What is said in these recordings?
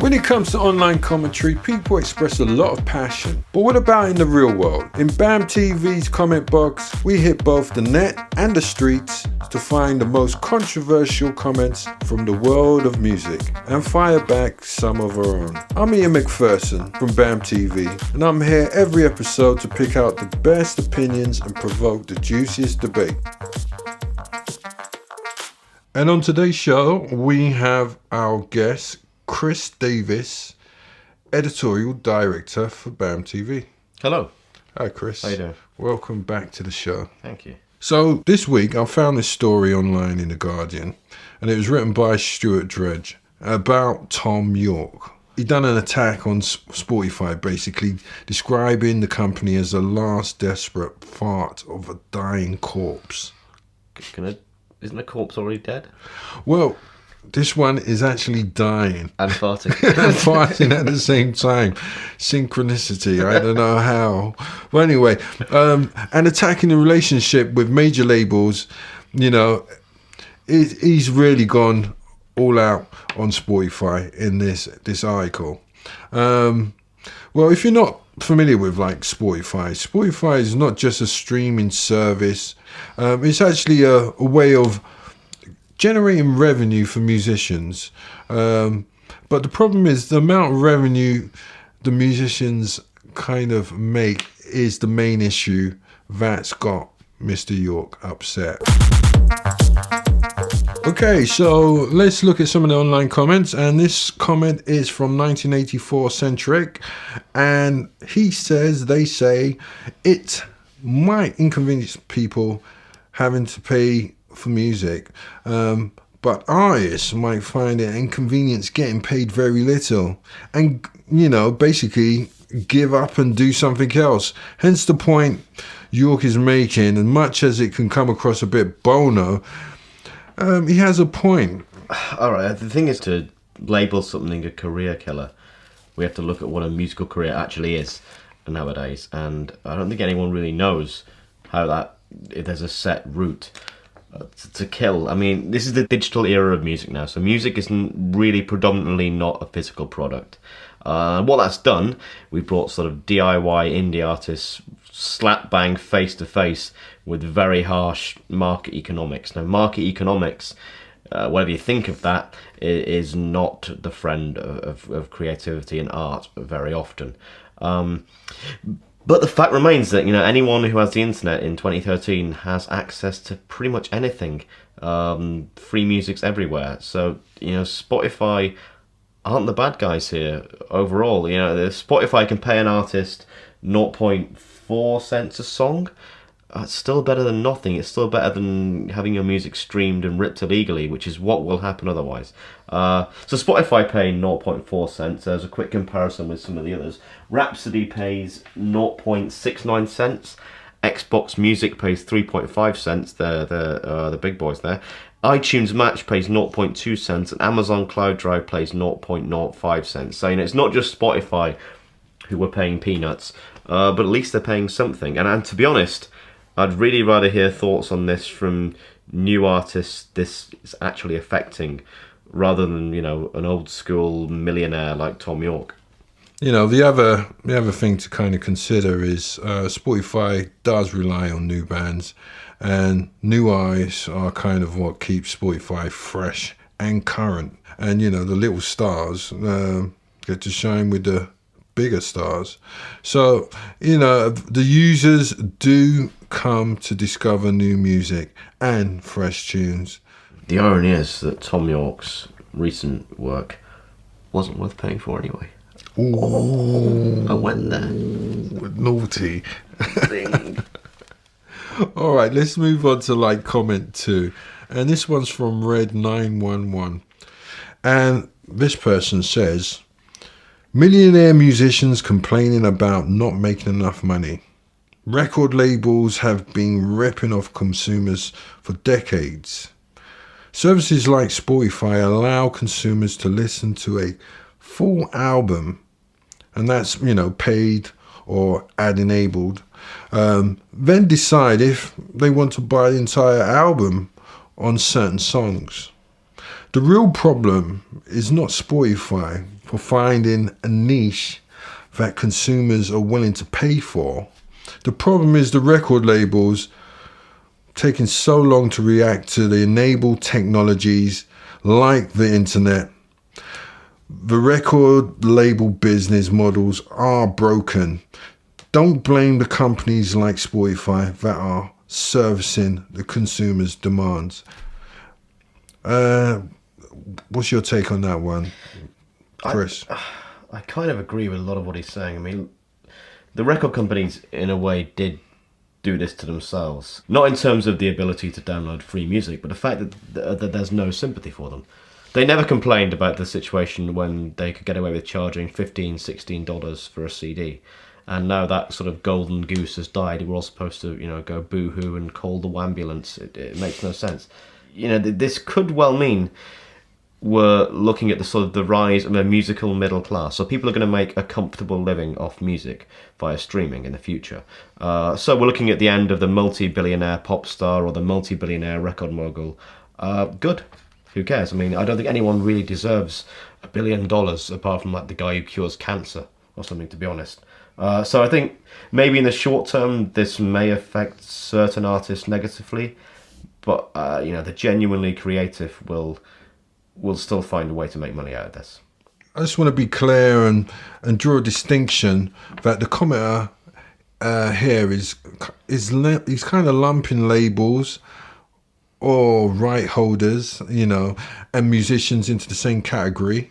When it comes to online commentary, people express a lot of passion. But what about in the real world? In BAMM.TV's comment box, we hit both the net and the streets to find the most controversial comments from the world of music and fire back some of our own. I'm Ian McPherson from BAMM.TV, and I'm here every episode to pick out the best opinions and provoke the juiciest debate. And on today's show, we have our guest, Chris Davies, editorial director for BAMM.TV. Hello. Hi, Chris. How you doing? Welcome back to the show. Thank you. So this week I found this story online in The Guardian, and it was written by Stuart Dredge about Tom York. He done an attack on Spotify, basically describing the company as the last desperate fart of a dying corpse. Isn't the corpse already dead? Well, this one is actually dying. And farting. And farting at the same time. Synchronicity, I don't know how. But anyway, and attacking the relationship with major labels, you know, he's really gone all out on Spotify in this article. Well, if you're not familiar with like Spotify is not just a streaming service. It's actually a way of generating revenue for musicians. But the problem is the amount of revenue the musicians kind of make is the main issue that's got Mr. York upset. Okay, so let's look at some of the online comments, and this comment is from 1984 Centric, and they say it might inconvenience people having to pay for music, but artists might find it inconvenience getting paid very little and, you know, basically give up and do something else. Hence the point York is making, and much as it can come across a bit bono, he has a point. All right, the thing is, to label something a career killer, we have to look at what a musical career actually is nowadays, and I don't think anyone really knows how that there's a set route to kill. I mean, this is the digital era of music now, so music is really predominantly not a physical product. What that's done, we brought sort of DIY indie artists slap bang face to face with very harsh market economics. Now, market economics, whatever you think of that, is not the friend of creativity and art very often. But the fact remains that, you know, anyone who has the internet in 2013 has access to pretty much anything. Free music's everywhere. So, you know, Spotify aren't the bad guys here overall. You know, Spotify can pay an artist 0.4 cents a song. It's still better than nothing. It's still better than having your music streamed and ripped illegally, which is what will happen otherwise. So Spotify pay 0.4 cents. There's a quick comparison with some of the others. Rhapsody pays 0.69 cents. Xbox Music pays 3.5 cents. They're the big boys there. iTunes Match pays 0.2 cents, and Amazon Cloud Drive pays 0.05 cents. So, you know, it's not just Spotify who were paying peanuts, but at least they're paying something. And to be honest, I'd really rather hear thoughts on this from new artists this is actually affecting, rather than, you know, an old school millionaire like Tom York. You know, the other thing to kind of consider is Spotify does rely on new bands, and new artists are kind of what keeps Spotify fresh and current. And, you know, the little stars get to shine with the bigger stars. So, you know, the users do come to discover new music and fresh tunes. The irony is that Tom York's recent work wasn't worth paying for anyway. Ooh, I went there. Naughty. Ding. All right, let's move on to like comment 2, and this one's from Red 911, and this person says, millionaire musicians complaining about not making enough money. Record labels have been ripping off consumers for decades. Services like Spotify allow consumers to listen to a full album, and that's, you know, paid or ad enabled, then decide if they want to buy the entire album on certain songs. The real problem is not Spotify for finding a niche that consumers are willing to pay for. The problem is the record labels taking so long to react to the enabled technologies like the internet. The record label business models are broken. Don't blame the companies like Spotify that are servicing the consumer's demands. What's your take on that one, Chris? I kind of agree with a lot of what he's saying. I mean, the record companies, in a way, did do this to themselves. Not in terms of the ability to download free music, but the fact that there's no sympathy for them. They never complained about the situation when they could get away with charging $15, $16 for a CD. And now that sort of golden goose has died. We're all supposed to, go boo-hoo and call the ambulance. It makes no sense. This could well mean we're looking at the rise of a musical middle class. So people are going to make a comfortable living off music via streaming in the future. So we're looking at the end of the multi-billionaire pop star or the multi-billionaire record mogul. Good. Who cares? I mean, I don't think anyone really deserves $1 billion apart from the guy who cures cancer or something, to be honest. So I think maybe in the short term this may affect certain artists negatively, but the genuinely creative will still find a way to make money out of this. I just want to be clear and draw a distinction that the commenter here is he's kind of lumping labels or right holders, and musicians into the same category.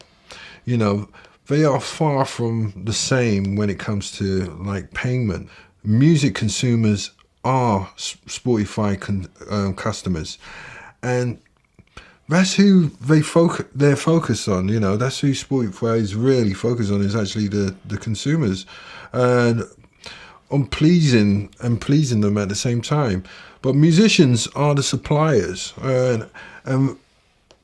They are far from the same when it comes to payment. Music consumers are Spotify customers, and that's who they're focused on. That's who Spotify is really focused on, is actually the consumers, and on pleasing them at the same time. But musicians are the suppliers, and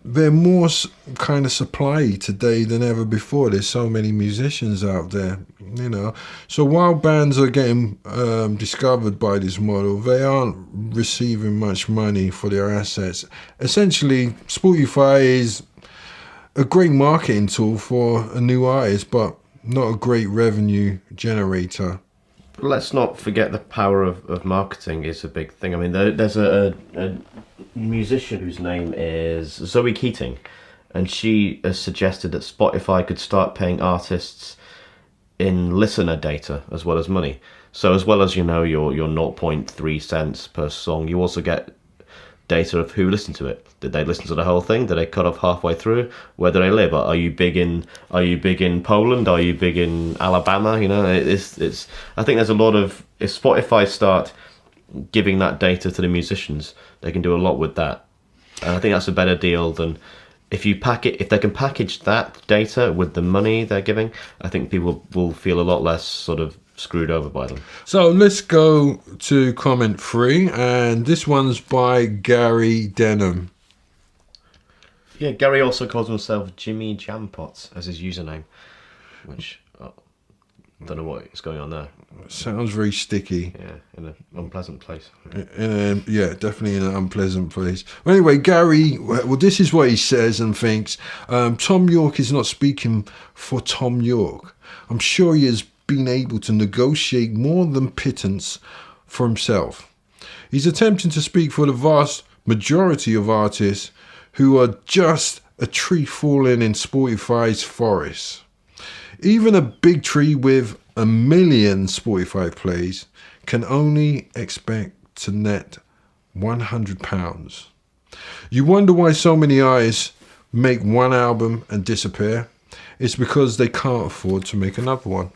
they're more kind of supply today than ever before. There's so many musicians out there, So while bands are getting discovered by this model, they aren't receiving much money for their assets. Essentially, Spotify is a great marketing tool for a new artist, but not a great revenue generator. Let's not forget the power of marketing is a big thing. I mean, there's a musician whose name is Zoe Keating, and she has suggested that Spotify could start paying artists in listener data as well as money. So as well as your 0.3 cents per song, you also get data of who listened to it. Did they listen to the whole thing? Did they cut off halfway through? Where do they live? Are you big in Poland? Are you big in Alabama? It's I think there's a lot of, if Spotify start giving that data to the musicians, they can do a lot with that. And I think that's a better deal than if they can package that data with the money they're giving. I think people will feel a lot less sort of screwed over by them. So let's go to comment 3, and this one's by Gary Denham. Yeah, Gary also calls himself Jimmy Jampots as his username, which I don't know what is going on there. Sounds very sticky. Yeah, in an unpleasant place. Definitely in an unpleasant place. Well, anyway, Gary, this is what he says and thinks. Tom York is not speaking for Tom York. I'm sure he has been able to negotiate more than pittance for himself. He's attempting to speak for the vast majority of artists who are just a tree falling in Spotify's forest. Even a big tree with 1 million Spotify plays can only expect to net £100. You wonder why so many artists make one album and disappear? It's because they can't afford to make another one.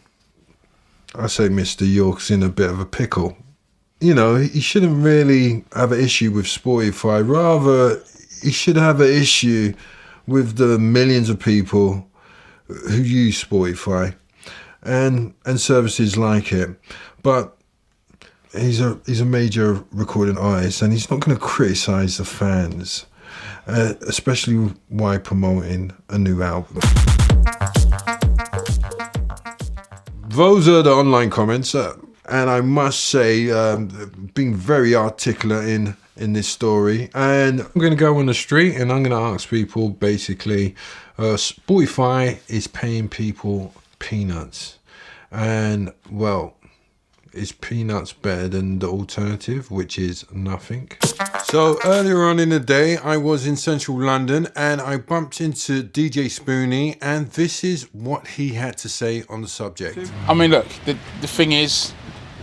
I say Mr. York's in a bit of a pickle. He shouldn't really have an issue with Spotify. Rather, he should have an issue with the millions of people who use Spotify and services like it. But he's a major recording artist, and he's not going to criticize the fans, especially while promoting a new album. Those are the online comments, and I must say, being very articulate in in this story, and I'm going to go on the street and I'm going to ask people basically, Spotify is paying people peanuts, and well, is peanuts better than the alternative, which is nothing? So earlier on in the day, I was in central London and I bumped into DJ Spoonie, and this is what he had to say on the subject. I mean, look, the thing is,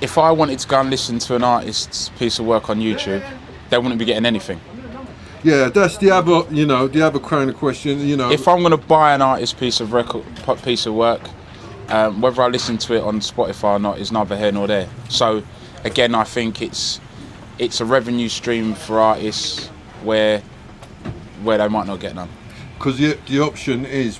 if I wanted to go and listen to an artist's piece of work on YouTube, they wouldn't be getting anything. Yeah, that's the other kind of question, you know. If I'm going to buy an artist's piece of work, whether I listen to it on Spotify or not is neither here nor there. So, again, I think it's a revenue stream for artists where they might not get none. Because the option is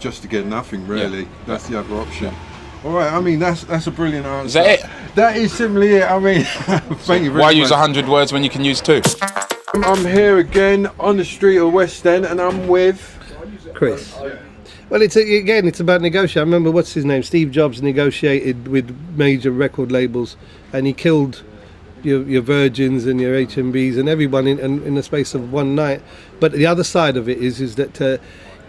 just to get nothing, really. Yeah. That's the other option. Yeah. All right, I mean, that's a brilliant answer. Is that it? That is simply it. I mean, thank you very much. Why use 100 words when you can use 2? I'm here again on the street of West End, and I'm with Chris. Well, it's about negotiating. I remember, what's his name? Steve Jobs negotiated with major record labels, and he killed your Virgins and your HMBs and everyone in the space of one night. But the other side of it is that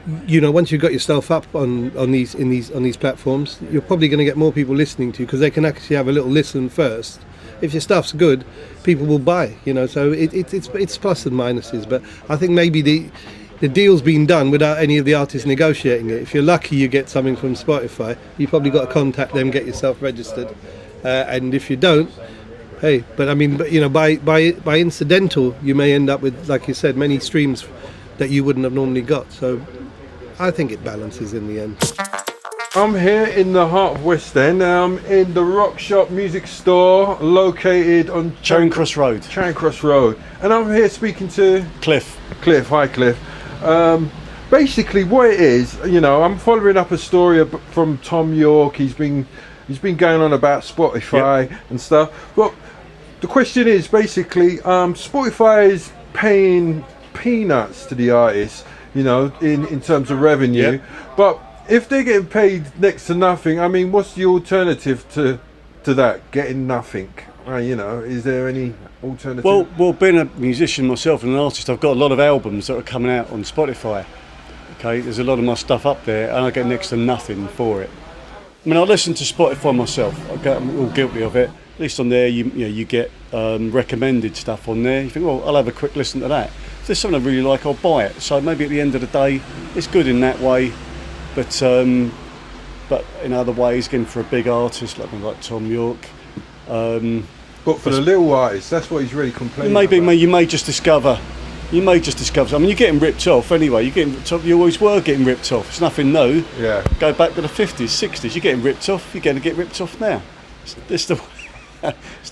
once you've got yourself up on these platforms, you're probably going to get more people listening to you because they can actually have a little listen first. If your stuff's good, people will buy. So it's plus and minuses. But I think maybe the deal's been done without any of the artists negotiating it. If you're lucky, you get something from Spotify. You probably got to contact them, get yourself registered, and if you don't, hey. But by incidental, you may end up with, like you said, many streams that you wouldn't have normally got. So I think it balances in the end. I'm here in the heart of West End. I'm in the Rock Shop Music Store, located on Charing Cross Road. And I'm here speaking to Cliff. Hi, Cliff. Basically, what it is, I'm following up a story from Tom York. He's been going on about Spotify and stuff. Well, the question is basically, Spotify is paying peanuts to the artists, in terms of revenue. Yep. But if they're getting paid next to nothing, I mean, what's the alternative to that? Getting nothing? Is there any alternative? Well, being a musician myself and an artist, I've got a lot of albums that are coming out on Spotify. Okay, there's a lot of my stuff up there, and I get next to nothing for it. I mean, I listen to Spotify myself. I'm all guilty of it. At least on there, you get recommended stuff on there. You think, well, I'll have a quick listen to that. If there's something I really like, I'll buy it. So maybe at the end of the day, it's good in that way. But in other ways, again, for a big artist like Tom York. But for the little artists, that's what he's really complaining about. You may just discover. I mean, you're getting ripped off anyway. You always were getting ripped off. It's nothing new. Yeah. Go back to the 50s, 60s. You're getting ripped off. You're going to get ripped off now. It's the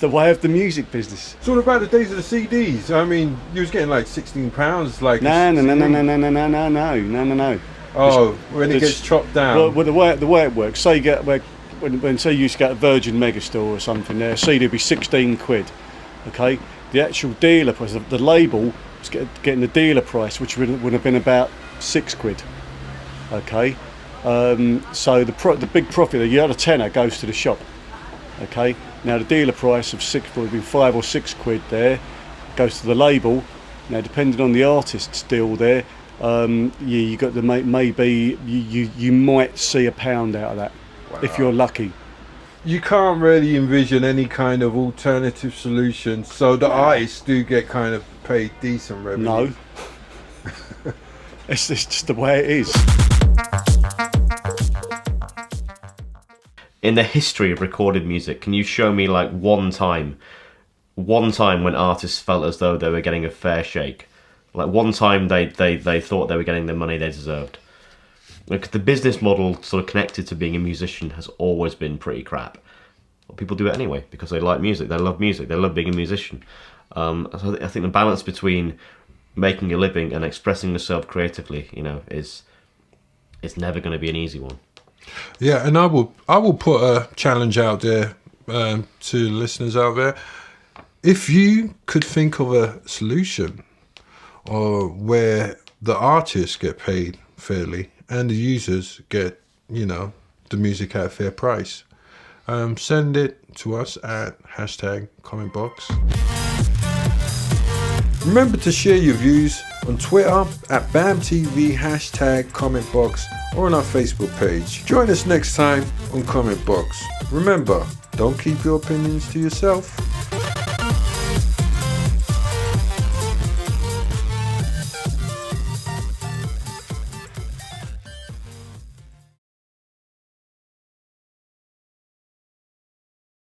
way of the music business. It's all about the days of the CDs. I mean, you was getting like £16, like. No. Oh, when it gets chopped down. Well, the way it works. Say you get when say you used to get a Virgin Megastore or something, there CD would be 16 quid. Okay, the actual dealer price, the label was getting the dealer price, which would have been about 6 quid. Okay, so the big profit that you had, a tenner, goes to the shop. Okay, now the dealer price of 6 would be 5 or 6 quid there, goes to the label. Now, depending on the artist's deal there, you got the maybe you might see £1 out of that. Wow. If you're lucky. You can't really envision any kind of alternative solution, so the artists do get kind of paid decent revenue. No. It's just the way it is. In the history of recorded music, can you show me like one time when artists felt as though they were getting a fair shake? Like one time they thought they were getting the money they deserved. Like the business model sort of connected to being a musician has always been pretty crap. Well, people do it anyway because they like music, they love being a musician. So I think the balance between making a living and expressing yourself creatively, is never going to be an easy one. Yeah, and I will put a challenge out there to listeners out there. If you could think of a solution or where the artists get paid fairly and the users get, the music at a fair price, send it to us at #commentbox. Remember to share your views on Twitter at BAMM.TV #CommentBox or on our Facebook page. Join us next time on Comment Box. Remember, don't keep your opinions to yourself.